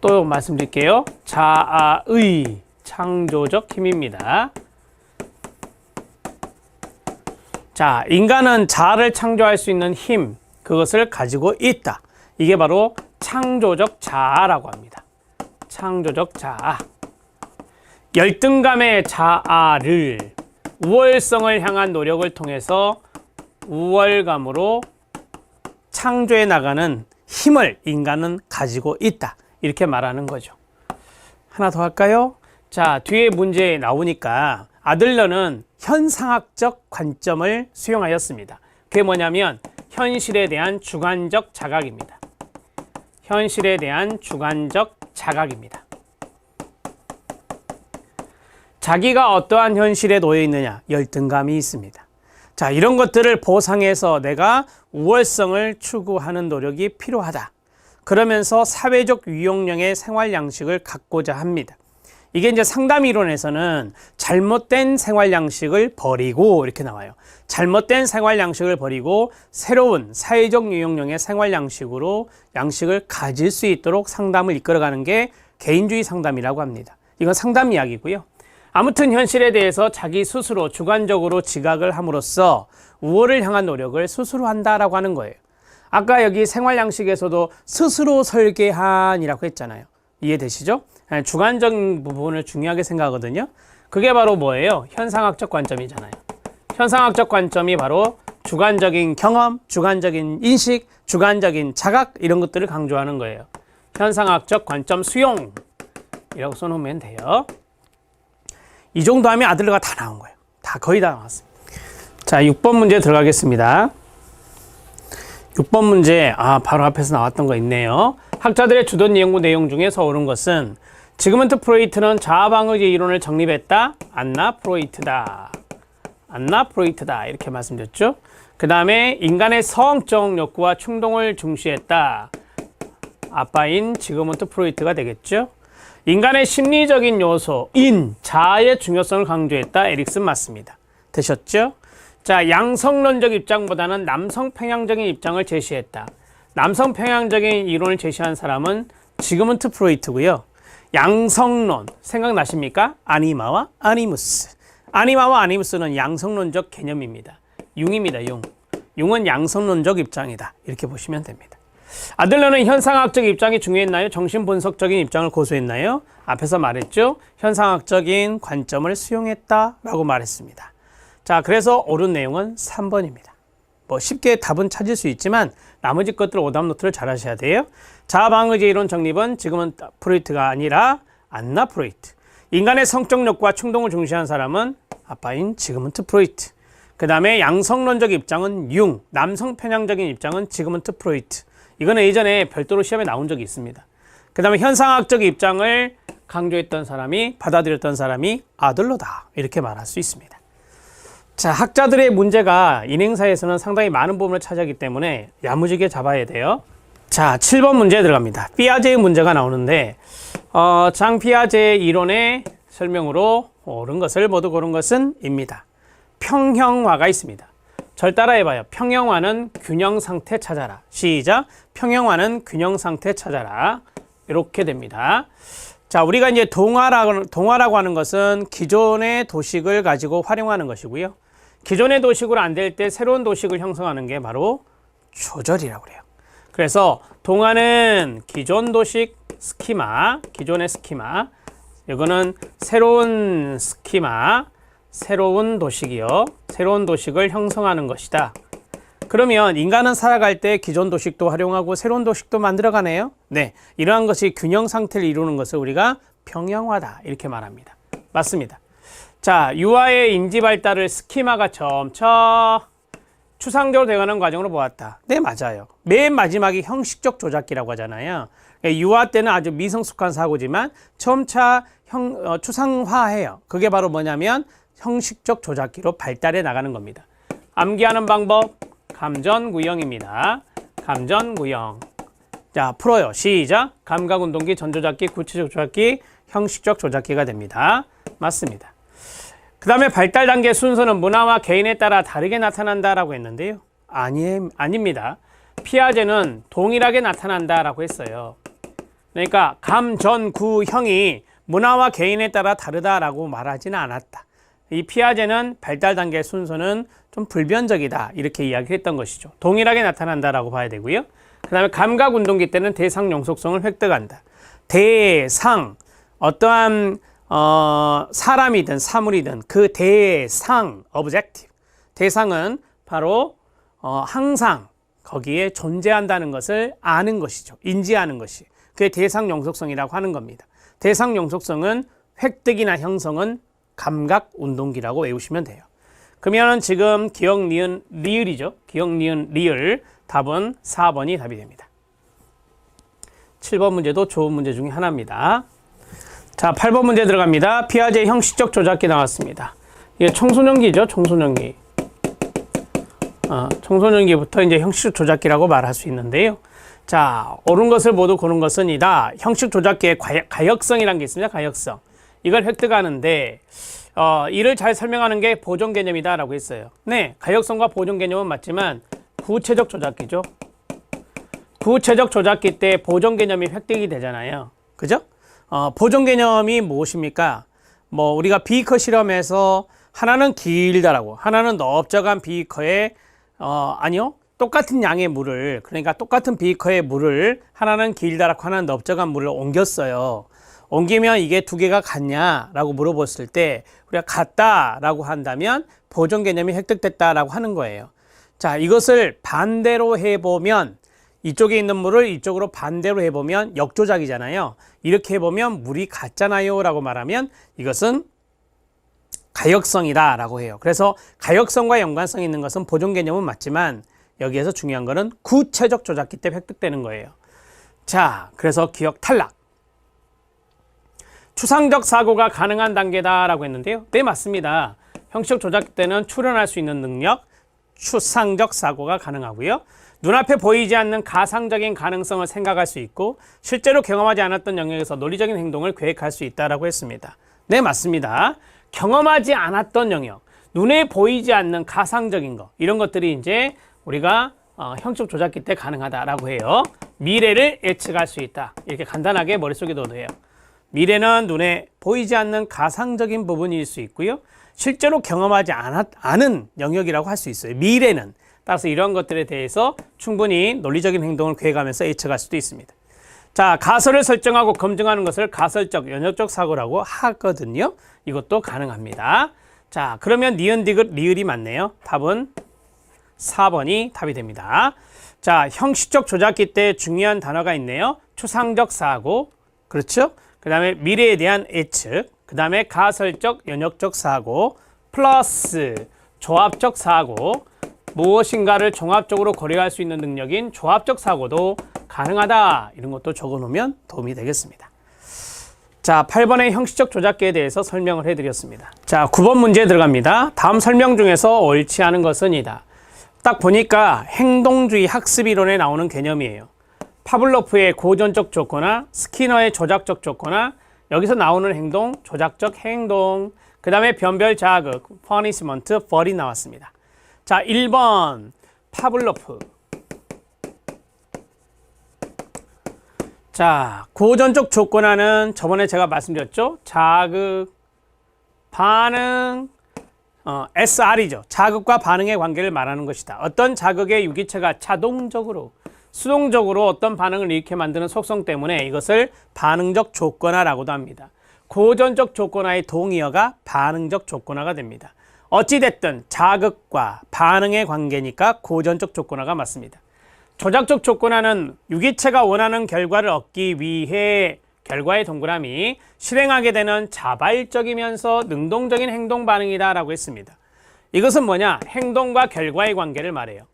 또 말씀드릴게요. 자아의 창조적 힘입니다. 자, 인간은 자아를 창조할 수 있는 힘, 그것을 가지고 있다. 이게 바로 창조적 자아라고 합니다. 창조적 자아. 열등감의 자아를 우월성을 향한 노력을 통해서 우월감으로 창조해 나가는 힘을 인간은 가지고 있다. 이렇게 말하는 거죠. 하나 더 할까요? 자, 뒤에 문제에 나오니까 아들러는 현상학적 관점을 수용하였습니다. 그게 뭐냐면 현실에 대한 주관적 자각입니다. 현실에 대한 주관적 자각입니다. 자기가 어떠한 현실에 놓여 있느냐, 열등감이 있습니다. 자, 이런 것들을 보상해서 내가 우월성을 추구하는 노력이 필요하다. 그러면서 사회적 유용량의 생활 양식을 갖고자 합니다. 이게 이제 상담 이론에서는 잘못된 생활 양식을 버리고 이렇게 나와요. 잘못된 생활 양식을 버리고 새로운 사회적 유용량의 생활 양식으로 양식을 가질 수 있도록 상담을 이끌어가는 게 개인주의 상담이라고 합니다. 이건 상담 이야기고요. 아무튼 현실에 대해서 자기 스스로 주관적으로 지각을 함으로써 우월을 향한 노력을 스스로 한다라고 하는 거예요. 아까 여기 생활 양식에서도 스스로 설계한이라고 했잖아요. 이해되시죠? 주관적인 부분을 중요하게 생각하거든요. 그게 바로 뭐예요? 현상학적 관점이잖아요. 현상학적 관점이 바로 주관적인 경험, 주관적인 인식, 주관적인 자각 이런 것들을 강조하는 거예요. 현상학적 관점 수용 이라고 써놓으면 돼요. 이 정도 하면 아들러가 다 나온 거예요. 거의 다 나왔습니다. 자, 6번 문제 들어가겠습니다. 6번 문제, 바로 앞에서 나왔던 거 있네요. 학자들의 주된 연구 내용 중에서 옳은 것은 지그문트 프로이트는 자아방어제 이론을 정립했다. 안나 프로이트다. 안나 프로이트다. 이렇게 말씀드렸죠. 그 다음에 인간의 성적 욕구와 충동을 중시했다. 아빠인 지그문트 프로이트가 되겠죠. 인간의 심리적인 요소인 자아의 중요성을 강조했다. 에릭슨 맞습니다. 되셨죠? 자, 양성론적 입장보다는 남성 편향적인 입장을 제시했다. 남성 편향적인 이론을 제시한 사람은 지그문트 프로이트고요. 양성론 생각나십니까? 아니마와 아니무스. 아니마와 아니무스는 양성론적 개념입니다. 융입니다. 융. 융은 양성론적 입장이다. 이렇게 보시면 됩니다. 아들러는 현상학적 입장이 중요했나요? 정신분석적인 입장을 고수했나요? 앞에서 말했죠. 현상학적인 관점을 수용했다라고 말했습니다. 자, 그래서 옳은 내용은 3번입니다. 뭐 쉽게 답은 찾을 수 있지만 나머지 것들 오답 노트를 잘 하셔야 돼요. 자아방의제 이론 정립은 지금은 프로이트가 아니라 안나 프로이트. 인간의 성적 욕구와 충동을 중시한 사람은 아빠인 지그문트 프로이트. 그 다음에 양성론적 입장은 융, 남성 편향적인 입장은 지그문트 프로이트. 이거는 예전에 별도로 시험에 나온 적이 있습니다. 그 다음에 현상학적 입장을 강조했던 사람이, 받아들였던 사람이 아들러다. 이렇게 말할 수 있습니다. 자, 학자들의 문제가 인행사에서는 상당히 많은 부분을 차지하기 때문에 야무지게 잡아야 돼요. 자, 7번 문제에 들어갑니다. 피아제의 문제가 나오는데 장 피아제의 이론의 설명으로 옳은 것을 모두 고른 것은 입니다. 평형화가 있습니다. 절 따라해봐요. 평형화는 균형 상태 찾아라. 시작. 평형화는 균형 상태 찾아라. 이렇게 됩니다. 자, 우리가 이제 동화라고 하는 것은 기존의 도식을 가지고 활용하는 것이고요. 기존의 도식으로 안 될 때 새로운 도식을 형성하는 게 바로 조절이라고 그래요. 그래서 동화는 기존 도식 스키마, 기존의 스키마, 이거는 새로운 스키마, 새로운 도식이요. 새로운 도식을 형성하는 것이다. 그러면 인간은 살아갈 때 기존 도식도 활용하고 새로운 도식도 만들어가네요. 네, 이러한 것이 균형 상태를 이루는 것을 우리가 평형화다 이렇게 말합니다. 맞습니다. 자, 유아의 인지 발달을 스키마가 점차 추상적으로 되어가는 과정으로 보았다. 네, 맞아요. 맨 마지막이 형식적 조작기라고 하잖아요. 유아 때는 아주 미성숙한 사고지만 점차 추상화해요. 그게 바로 뭐냐면 형식적 조작기로 발달해 나가는 겁니다. 암기하는 방법, 감전구형입니다. 감전구형. 자, 풀어요. 시작. 감각운동기, 전조작기, 구체적 조작기, 형식적 조작기가 됩니다. 맞습니다. 그 다음에 발달 단계 순서는 문화와 개인에 따라 다르게 나타난다라고 했는데요. 아닙니다. 피아제는 동일하게 나타난다라고 했어요. 그러니까 감전구형이 문화와 개인에 따라 다르다라고 말하지는 않았다. 이 피아제는 발달 단계 순서는 좀 불변적이다 이렇게 이야기했던 것이죠. 동일하게 나타난다라고 봐야 되고요. 그 다음에 감각운동기 때는 대상 영속성을 획득한다. 대상, 어떠한 사람이든 사물이든 그 대상, objective, 대상은 바로 항상 거기에 존재한다는 것을 아는 것이죠. 인지하는 것이. 그게 대상 영속성이라고 하는 겁니다. 대상 영속성은 획득이나 형성은 감각 운동기라고 외우시면 돼요. 그러면 지금 기억, 니은, 리을이죠. 기억, 니은, 리을. 답은 4번이 답이 됩니다. 7번 문제도 좋은 문제 중에 하나입니다. 자, 8번 문제 들어갑니다. 피아제의 형식적 조작기 나왔습니다. 이게 청소년기죠. 청소년기. 청소년기부터 이제 형식적 조작기라고 말할 수 있는데요. 자, 옳은 것을 모두 고른 것은 이다. 형식 조작기의 가역성이라는 게 있습니다. 가역성. 이걸 획득하는데 이를 잘 설명하는 게 보존 개념이다 라고 했어요. 네, 가역성과 보존 개념은 맞지만 구체적 조작기죠. 구체적 조작기 때 보존 개념이 획득이 되잖아요. 그죠? 보존 개념이 무엇입니까? 뭐 우리가 비커 실험에서 하나는 길다라고, 하나는 넓적한 비커에 아니요, 똑같은 양의 물을, 그러니까 똑같은 비커의 물을 하나는 길다라고 하나는 넓적한 물을 옮겼어요. 옮기면 이게 두 개가 같냐라고 물어봤을 때 우리가 같다라고 한다면 보존 개념이 획득됐다라고 하는 거예요. 자, 이것을 반대로 해보면 이쪽에 있는 물을 이쪽으로 반대로 해보면 역조작이잖아요. 이렇게 해보면 물이 같잖아요 라고 말하면 이것은 가역성이다 라고 해요. 그래서 가역성과 연관성이 있는 것은 보존 개념은 맞지만 여기에서 중요한 거는 구체적 조작기 때 획득되는 거예요. 자, 그래서 기억 탈락. 추상적 사고가 가능한 단계다라고 했는데요. 네, 맞습니다. 형식적 조작기 때는 추론할 수 있는 능력, 추상적 사고가 가능하고요. 눈앞에 보이지 않는 가상적인 가능성을 생각할 수 있고 실제로 경험하지 않았던 영역에서 논리적인 행동을 계획할 수 있다라고 했습니다. 네, 맞습니다. 경험하지 않았던 영역, 눈에 보이지 않는 가상적인 거, 이런 것들이 이제 우리가 형식 조작기 때 가능하다라고 해요. 미래를 예측할 수 있다. 이렇게 간단하게 머릿속에 넣어도 돼요. 미래는 눈에 보이지 않는 가상적인 부분일 수 있고요. 실제로 경험하지 않은 영역이라고 할 수 있어요. 미래는. 따라서 이런 것들에 대해서 충분히 논리적인 행동을 계획하면서 예측할 수도 있습니다. 자, 가설을 설정하고 검증하는 것을 가설적, 연역적 사고라고 하거든요. 이것도 가능합니다. 자, 그러면 니은, 디귿, 리을이 맞네요. 답은 4번이 답이 됩니다. 자, 형식적 조작기 때 중요한 단어가 있네요. 추상적 사고, 그렇죠? 그 다음에 미래에 대한 예측, 그 다음에 가설적, 연역적 사고, 플러스 조합적 사고, 무엇인가를 종합적으로 고려할 수 있는 능력인 조합적 사고도 가능하다. 이런 것도 적어놓으면 도움이 되겠습니다. 자, 8번의 형식적 조작기에 대해서 설명을 해드렸습니다. 자, 9번 문제에 들어갑니다. 다음 설명 중에서 옳지 않은 것은 이다. 딱 보니까 행동주의 학습이론에 나오는 개념이에요. 파블로프의 고전적 조건화, 스키너의 조작적 조건화, 여기서 나오는 행동, 조작적 행동, 그 다음에 변별 자극, 퍼니시먼트, 벌이 나왔습니다. 자, 1번 파블로프. 자, 고전적 조건화는 저번에 제가 말씀드렸죠. 자극, 반응, SR이죠. 자극과 반응의 관계를 말하는 것이다. 어떤 자극의 유기체가 자동적으로, 수동적으로 어떤 반응을 일으켜 만드는 속성 때문에 이것을 반응적 조건화라고도 합니다. 고전적 조건화의 동의어가 반응적 조건화가 됩니다. 어찌됐든 자극과 반응의 관계니까 고전적 조건화가 맞습니다. 조작적 조건화는 유기체가 원하는 결과를 얻기 위해 결과의 동그라미 실행하게 되는 자발적이면서 능동적인 행동 반응이다 라고 했습니다. 이것은 뭐냐? 행동과 결과의 관계를 말해요.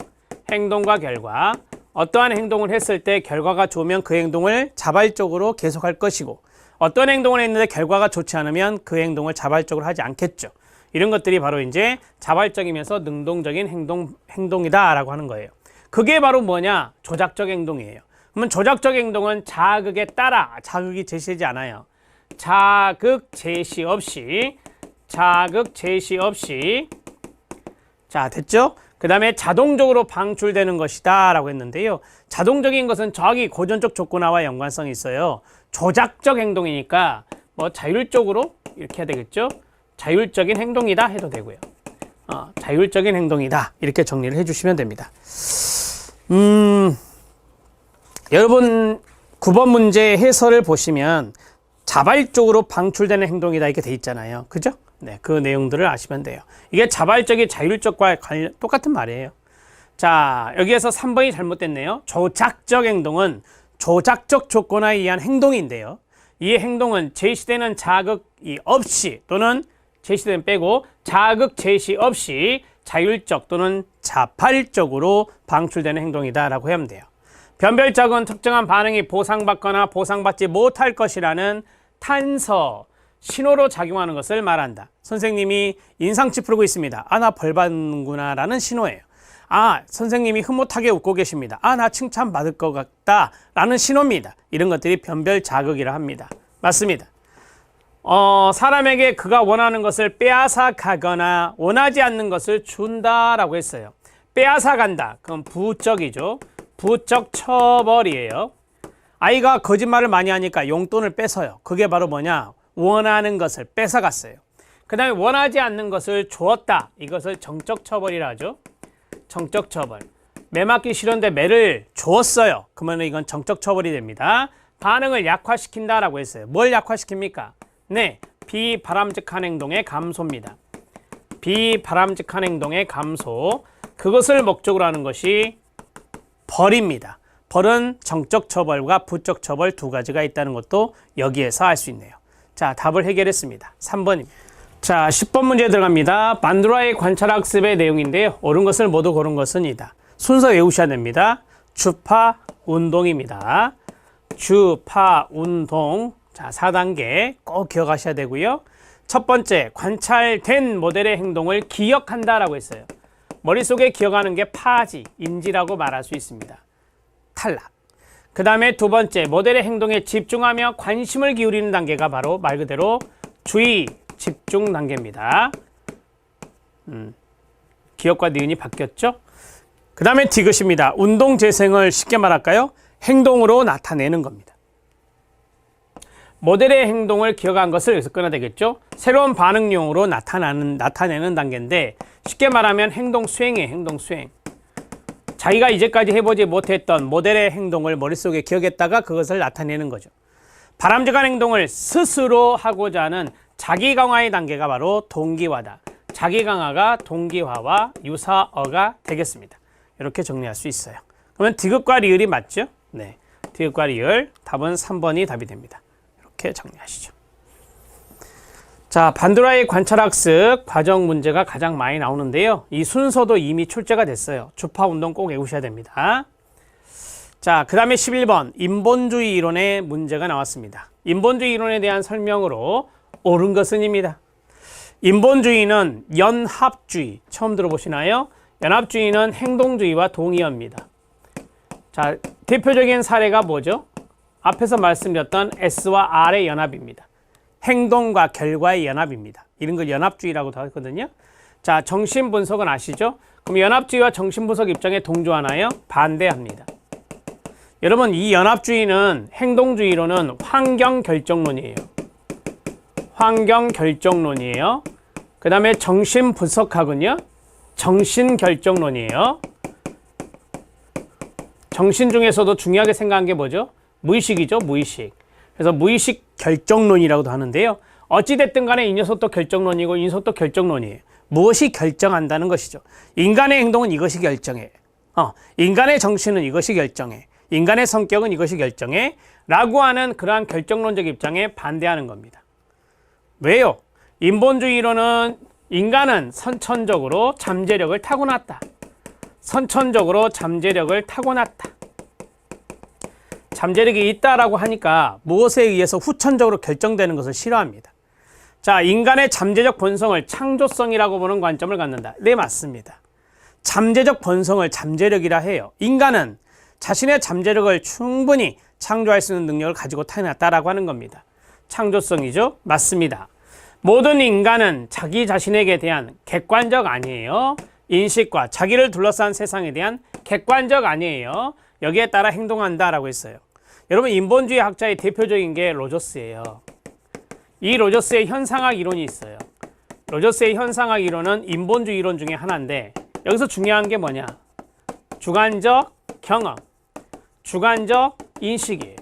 행동과 결과, 어떠한 행동을 했을 때 결과가 좋으면 그 행동을 자발적으로 계속할 것이고, 어떤 행동을 했는데 결과가 좋지 않으면 그 행동을 자발적으로 하지 않겠죠. 이런 것들이 바로 이제 자발적이면서 능동적인 행동이다 라고 하는 거예요. 그게 바로 뭐냐? 조작적 행동이에요. 그러면 조작적 행동은 자극에 따라, 자극이 제시되지 않아요. 자극 제시 없이, 자, 됐죠? 그 다음에 자동적으로 방출되는 것이다 라고 했는데요. 자동적인 것은 저기 고전적 조건화와 연관성이 있어요. 조작적 행동이니까 뭐 자율적으로 이렇게 해야 되겠죠? 자율적인 행동이다 해도 되고요. 자율적인 행동이다 이렇게 정리를 해주시면 됩니다. 여러분 9번 문제 해설을 보시면 자발적으로 방출되는 행동이다 이렇게 돼 있잖아요. 그죠? 네, 그 내용들을 아시면 돼요. 이게 자발적이 자율적과 똑같은 말이에요. 자, 여기에서 3번이 잘못됐네요. 조작적 행동은 조작적 조건화에 의한 행동인데요. 이 행동은 제시되는 자극이 없이 또는 제시되는 빼고 자극 제시 없이 자율적 또는 자발적으로 방출되는 행동이다 라고 하면 돼요. 변별작은 특정한 반응이 보상받거나 보상받지 못할 것이라는 탄서, 신호로 작용하는 것을 말한다. 선생님이 인상치 풀고 있습니다. 아, 나 벌 받는구나 라는 신호예요. 아, 선생님이 흐뭇하게 웃고 계십니다. 아, 나 칭찬받을 것 같다 라는 신호입니다. 이런 것들이 변별자극이라 합니다. 맞습니다. 사람에게 그가 원하는 것을 빼앗아 가거나 원하지 않는 것을 준다라고 했어요. 빼앗아 간다. 그건 부적이죠. 부적 처벌이에요. 아이가 거짓말을 많이 하니까 용돈을 뺏어요. 그게 바로 뭐냐? 원하는 것을 뺏어갔어요. 그 다음에 원하지 않는 것을 주었다. 이것을 정적 처벌이라 하죠. 정적 처벌. 매 맞기 싫은데 매를 주었어요. 그러면 이건 정적 처벌이 됩니다. 반응을 약화시킨다라고 했어요. 뭘 약화시킵니까? 네, 비바람직한 행동의 감소입니다. 비바람직한 행동의 감소. 그것을 목적으로 하는 것이 벌입니다. 벌은 정적 처벌과 부적 처벌 두 가지가 있다는 것도 여기에서 알 수 있네요. 자, 답을 해결했습니다. 3번입니다. 자, 10번 문제 들어갑니다. 반드라의 관찰학습의 내용인데요. 옳은 것을 모두 고른 것은 이다. 순서 외우셔야 됩니다. 주파 운동입니다. 주파 운동. 자, 4단계 꼭 기억하셔야 되고요. 첫 번째, 관찰된 모델의 행동을 기억한다라고 했어요. 머릿속에 기억하는 게 파지, 인지라고 말할 수 있습니다. 탈락. 그 다음에 두 번째, 모델의 행동에 집중하며 관심을 기울이는 단계가 바로 말 그대로 주의, 집중 단계입니다. 기억과 니은이 바뀌었죠? 그 다음에 디귿입니다. 운동 재생을 쉽게 말할까요? 행동으로 나타내는 겁니다. 모델의 행동을 기억한 것을 여기서 끊어야 되겠죠. 새로운 반응용으로 나타내는 단계인데 쉽게 말하면 행동 수행이에요. 행동 수행. 자기가 이제까지 해보지 못했던 모델의 행동을 머릿속에 기억했다가 그것을 나타내는 거죠. 바람직한 행동을 스스로 하고자 하는 자기 강화의 단계가 바로 동기화다. 자기 강화가 동기화와 유사어가 되겠습니다. 이렇게 정리할 수 있어요. 그러면 디귿과 리을이 맞죠? 네, 디귿과 리을 답은 3번이 답이 됩니다. 이렇게 정리하시죠. 자, 반도라의 관찰학습 과정 문제가 가장 많이 나오는데요. 이 순서도 이미 출제가 됐어요. 주파 운동 꼭 외우셔야 됩니다. 자, 그 다음에 11번 인본주의 이론의 문제가 나왔습니다. 인본주의 이론에 대한 설명으로 옳은 것은입니다. 인본주의는 연합주의, 처음 들어보시나요? 연합주의는 행동주의와 동의어입니다. 자, 대표적인 사례가 뭐죠? 앞에서 말씀드렸던 S와 R의 연합입니다. 행동과 결과의 연합입니다. 이런 걸 연합주의라고도 하거든요. 자, 정신분석은 아시죠? 그럼 연합주의와 정신분석 입장에 동조하나요? 반대합니다. 여러분, 이 연합주의는 행동주의로는 환경결정론이에요. 환경결정론이에요. 그 다음에 정신분석학은요? 정신결정론이에요. 정신 중에서도 중요하게 생각한 게 뭐죠? 무의식이죠, 무의식. 그래서 무의식 결정론이라고도 하는데요. 어찌됐든 간에 이 녀석도 결정론이고 이 녀석도 결정론이에요. 무엇이 결정한다는 것이죠. 인간의 행동은 이것이 결정해. 인간의 정신은 이것이 결정해. 인간의 성격은 이것이 결정해. 라고 하는 그러한 결정론적 입장에 반대하는 겁니다. 왜요? 인본주의로는 인간은 선천적으로 잠재력을 타고났다. 선천적으로 잠재력을 타고났다. 잠재력이 있다라고 하니까 무엇에 의해서 후천적으로 결정되는 것을 싫어합니다. 자, 인간의 잠재적 본성을 창조성이라고 보는 관점을 갖는다. 네, 맞습니다. 잠재적 본성을 잠재력이라 해요. 인간은 자신의 잠재력을 충분히 창조할 수 있는 능력을 가지고 태어났다라고 하는 겁니다. 창조성이죠? 맞습니다. 모든 인간은 자기 자신에게 대한 객관적 아니에요. 인식과 자기를 둘러싼 세상에 대한 객관적 아니에요. 여기에 따라 행동한다라고 했어요. 여러분, 인본주의 학자의 대표적인 게 로저스예요. 이 로저스의 현상학 이론이 있어요. 로저스의 현상학 이론은 인본주의 이론 중에 하나인데 여기서 중요한 게 뭐냐? 주관적 경험, 주관적 인식이에요.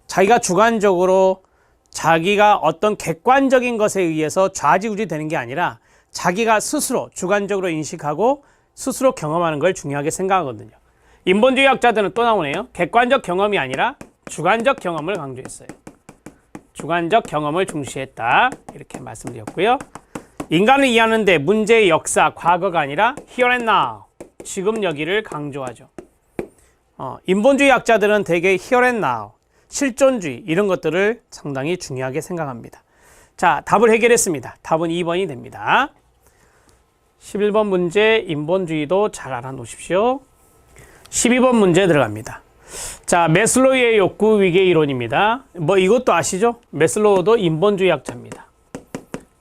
자기가 주관적으로 자기가 어떤 객관적인 것에 의해서 좌지우지 되는 게 아니라 자기가 스스로 주관적으로 인식하고 스스로 경험하는 걸 중요하게 생각하거든요. 인본주의 학자들은 또 나오네요. 객관적 경험이 아니라 주관적 경험을 강조했어요. 주관적 경험을 중시했다. 이렇게 말씀드렸고요. 인간을 이해하는데 문제의 역사, 과거가 아니라 here and now, 지금 여기를 강조하죠. 인본주의 학자들은 대개 here and now, 실존주의 이런 것들을 상당히 중요하게 생각합니다. 자, 답을 해결했습니다. 답은 2번이 됩니다. 11번 문제 인본주의도 잘 알아놓으십시오. 12번 문제 들어갑니다. 자, 매슬로우의 욕구 위계 이론입니다. 뭐 이것도 아시죠? 매슬로우도 인본주의 학자입니다.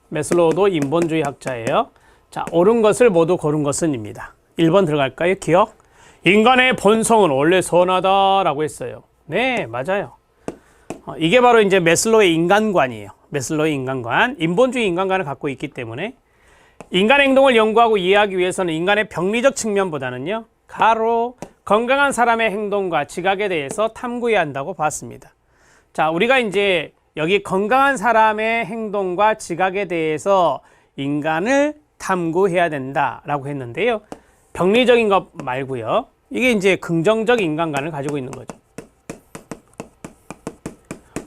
매슬로우도 인본주의 학자예요. 자, 옳은 것을 모두 고른 것은입니다. 1번 들어갈까요? 기억. 인간의 본성은 원래 선하다라고 했어요. 네, 맞아요. 이게 바로 이제 매슬로우의 인간관이에요. 매슬로우의 인간관. 인본주의 인간관을 갖고 있기 때문에 인간 행동을 연구하고 이해하기 위해서는 인간의 병리적 측면보다는요, 가로 건강한 사람의 행동과 지각에 대해서 탐구해야 한다고 봤습니다. 자, 우리가 이제 여기 건강한 사람의 행동과 지각에 대해서 인간을 탐구해야 된다라고 했는데요. 병리적인 것 말고요. 이게 이제 긍정적 인간관을 가지고 있는 거죠.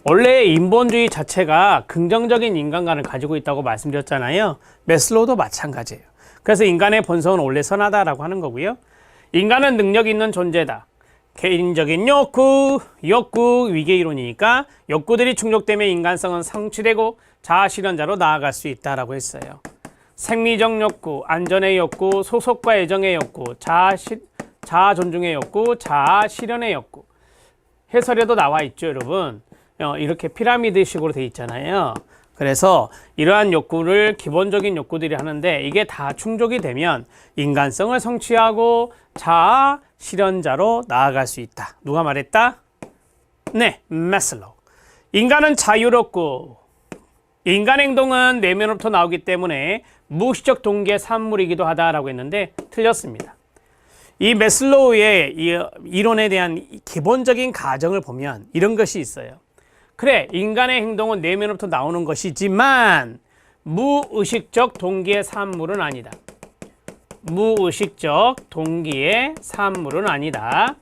원래 인본주의 자체가 긍정적인 인간관을 가지고 있다고 말씀드렸잖아요. 매슬로우도 마찬가지예요. 그래서 인간의 본성은 원래 선하다라고 하는 거고요. 인간은 능력 있는 존재다. 개인적인 욕구 위계 이론이니까 욕구들이 충족되면 인간성은 성취되고 자아 실현자로 나아갈 수 있다라고 했어요. 생리적 욕구, 안전의 욕구, 소속과 애정의 욕구, 자아 존중의 욕구, 자아 실현의 욕구. 해설에도 나와 있죠, 여러분. 이렇게 피라미드식으로 돼 있잖아요. 그래서 이러한 욕구를 기본적인 욕구들이 하는데 이게 다 충족이 되면 인간성을 성취하고 자아 실현자로 나아갈 수 있다. 누가 말했다? 네, 마슬로우. 인간은 자유롭고 인간 행동은 내면으로부터 나오기 때문에 무의식적 동기의 산물이기도 하다라고 했는데 틀렸습니다. 이 마슬로우의 이 이론에 대한 기본적인 가정을 보면 이런 것이 있어요. 그래, 인간의 행동은 내면으로부터 나오는 것이지만 무의식적 동기의 산물은 아니다. 무의식적 동기의 산물은 아니다.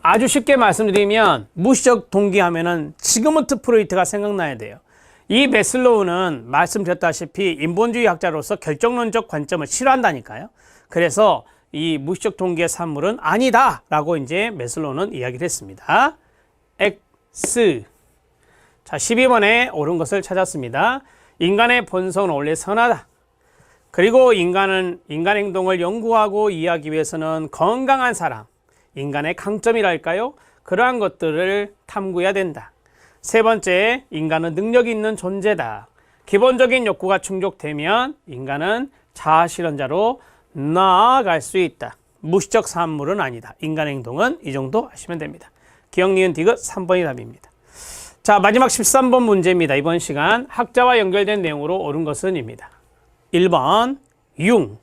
아주 쉽게 말씀드리면 무의식적 동기 하면은 지그문트 프로이트가 생각나야 돼요. 이 마슬로우는 말씀드렸다시피 인본주의 학자로서 결정론적 관점을 싫어한다니까요. 그래서 이 무의식적 동기의 산물은 아니다 라고 이제 마슬로우는 이야기를 했습니다. X. 자, 12번에 옳은 것을 찾았습니다. 인간의 본성은 원래 선하다. 그리고 인간 행동을 연구하고 이해하기 위해서는 건강한 사람, 인간의 강점이랄까요? 그러한 것들을 탐구해야 된다. 세 번째, 인간은 능력이 있는 존재다. 기본적인 욕구가 충족되면 인간은 자아 실현자로 나아갈 수 있다. 무의식적 산물은 아니다. 인간 행동은 이 정도 하시면 됩니다. 기억, 니은, 디귿 3번이 답입니다. 자, 마지막 13번 문제입니다. 이번 시간 학자와 연결된 내용으로 옳은 것은입니다. 1번 융.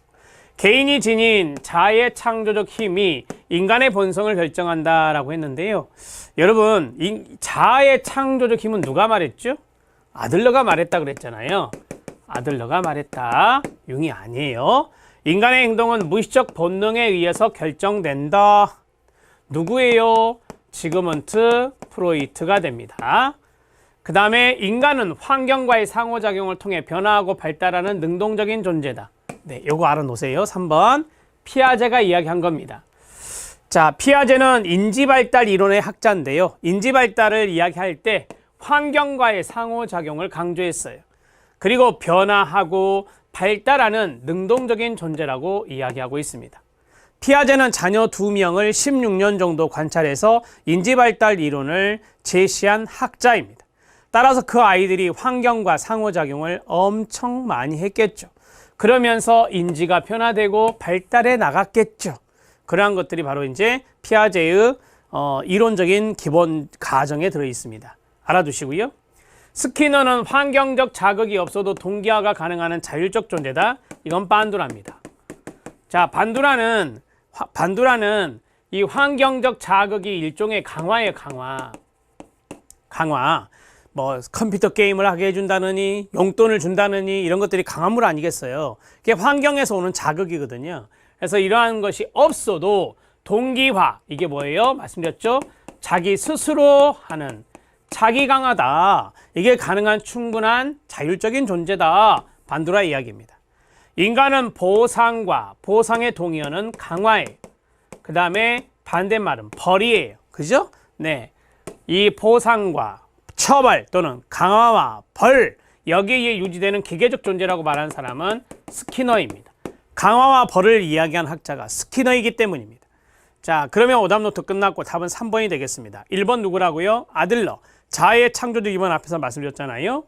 개인이 지닌 자아의 창조적 힘이 인간의 본성을 결정한다라고 했는데요. 여러분, 자아의 창조적 힘은 누가 말했죠? 아들러가 말했다 그랬잖아요. 아들러가 말했다. 융이 아니에요. 인간의 행동은 무의식적 본능에 의해서 결정된다. 누구예요? 지그문트 프로이트가 됩니다. 그 다음에 인간은 환경과의 상호작용을 통해 변화하고 발달하는 능동적인 존재다. 네, 요거 알아놓으세요. 3번 피아제가 이야기한 겁니다. 자, 피아제는 인지발달 이론의 학자인데요. 인지발달을 이야기할 때 환경과의 상호작용을 강조했어요. 그리고 변화하고 발달하는 능동적인 존재라고 이야기하고 있습니다. 피아제는 자녀 2명을 16년 정도 관찰해서 인지발달 이론을 제시한 학자입니다. 따라서 그 아이들이 환경과 상호작용을 엄청 많이 했겠죠. 그러면서 인지가 변화되고 발달해 나갔겠죠. 그러한 것들이 바로 이제 피아제의 이론적인 기본 가정에 들어 있습니다. 알아두시고요. 스키너는 환경적 자극이 없어도 동기화가 가능한 자율적 존재다. 이건 반두라입니다. 자, 반두라는 이 환경적 자극이 일종의 강화예요. 강화. 뭐 컴퓨터 게임을 하게 해준다느니 용돈을 준다느니 이런 것들이 강화물 아니겠어요. 그게 환경에서 오는 자극이거든요. 그래서 이러한 것이 없어도 동기화, 이게 뭐예요? 말씀드렸죠? 자기 스스로 하는 자기 강화다. 이게 가능한 충분한 자율적인 존재다. 반두라 이야기입니다. 인간은 보상의 동의어는 강화예요. 그 다음에 반대말은 벌이에요. 그죠? 네. 이 보상과 처벌 또는 강화와 벌, 여기에 유지되는 기계적 존재라고 말하는 사람은 스키너입니다. 강화와 벌을 이야기한 학자가 스키너이기 때문입니다. 자, 그러면 오답 노트 끝났고 답은 3번이 되겠습니다. 1번 누구라고요? 아들러. 자아의 창조적 이번 앞에서 말씀드렸잖아요.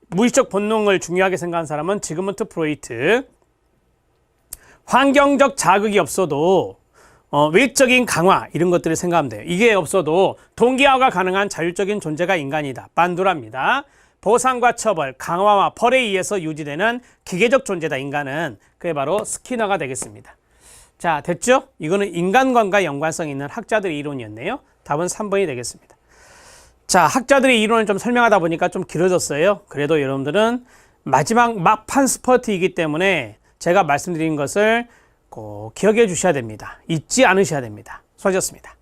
무의식적 본능을 중요하게 생각한 사람은 지그문트 프로이트. 환경적 자극이 없어도 외적인 강화 이런 것들을 생각하면 돼요. 이게 없어도 동기화가 가능한 자율적인 존재가 인간이다. 반두라입니다. 보상과 처벌, 강화와 벌에 의해서 유지되는 기계적 존재다. 인간은. 그게 바로 스키너가 되겠습니다. 자, 됐죠? 이거는 인간관과 연관성 있는 학자들의 이론이었네요. 답은 3번이 되겠습니다. 자, 학자들의 이론을 좀 설명하다 보니까 좀 길어졌어요. 그래도 여러분들은 마지막 막판 스퍼트이기 때문에 제가 말씀드린 것을 꼭 기억해 주셔야 됩니다. 잊지 않으셔야 됩니다. 수고하셨습니다.